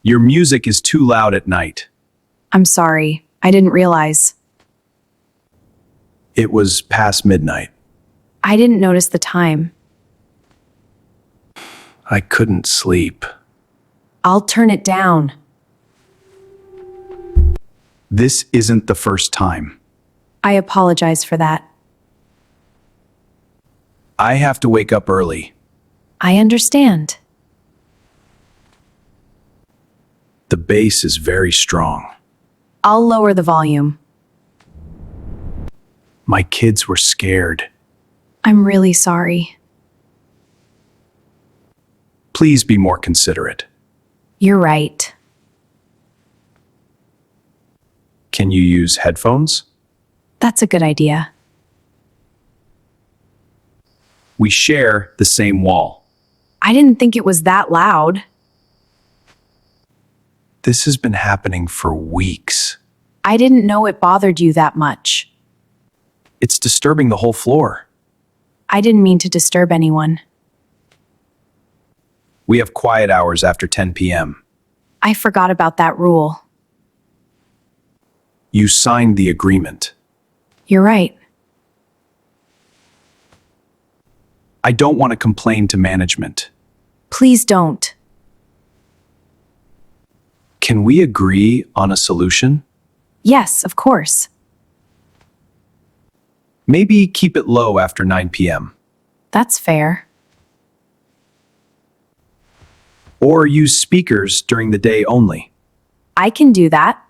Your music is too loud at night. I'm sorry. I didn't realize. It was past midnight. I didn't notice the time. I couldn't sleep. I'll turn it down. This isn't the first time. I apologize for that. I have to wake up early. I understand. The bass is very strong. I'll lower the volume. My kids were scared. I'm really sorry. Please be more considerate. You're right. Can you use headphones? That's a good idea. We share the same wall. I didn't think it was that loud. This has been happening for weeks. I didn't know it bothered you that much. It's disturbing the whole floor. I didn't mean to disturb anyone. We have quiet hours after 10 p.m. I forgot about that rule. You signed the agreement. You're right. I don't want to complain to management. Please don't. Can we agree on a solution? Yes, of course. Maybe keep it low after 9 p.m. That's fair. Or use speakers during the day only. I can do that.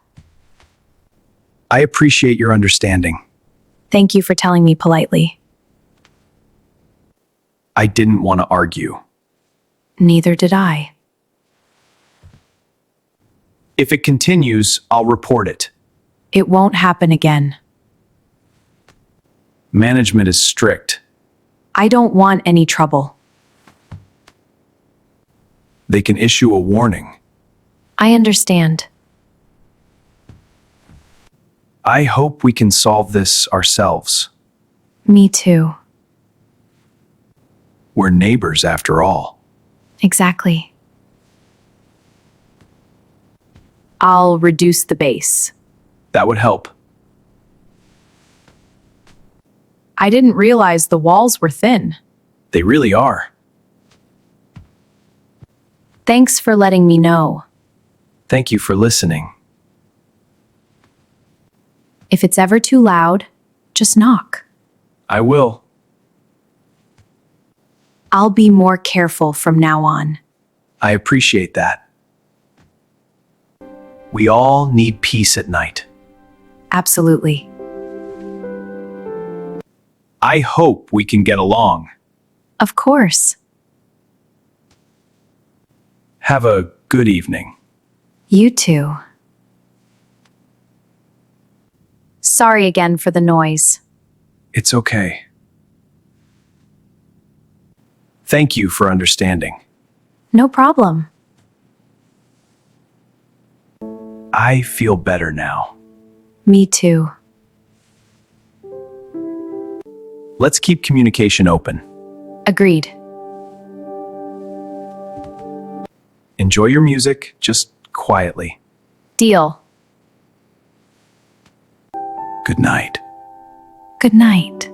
I appreciate your understanding. Thank you for telling me politely. I didn't want to argue. Neither did I. If it continues, I'll report it. It won't happen again. Management is strict. I don't want any trouble. They can issue a warning. I understand. I hope we can solve this ourselves. Me too. We're neighbors after all. Exactly. I'll reduce the bass. That would help. I didn't realize the walls were thin. They really are. Thanks for letting me know. Thank you for listening. If it's ever too loud, just knock. I will. I'll be more careful from now on. I appreciate that. We all need peace at night. Absolutely. I hope we can get along. Of course. Have a good evening. You too. Sorry again for the noise. It's okay. Thank you for understanding. No problem. I feel better now. Me too. Let's keep communication open. Agreed. Enjoy your music, just quietly. Deal. Good night. Good night.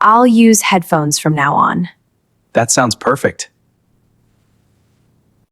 I'll use headphones from now on. That sounds perfect.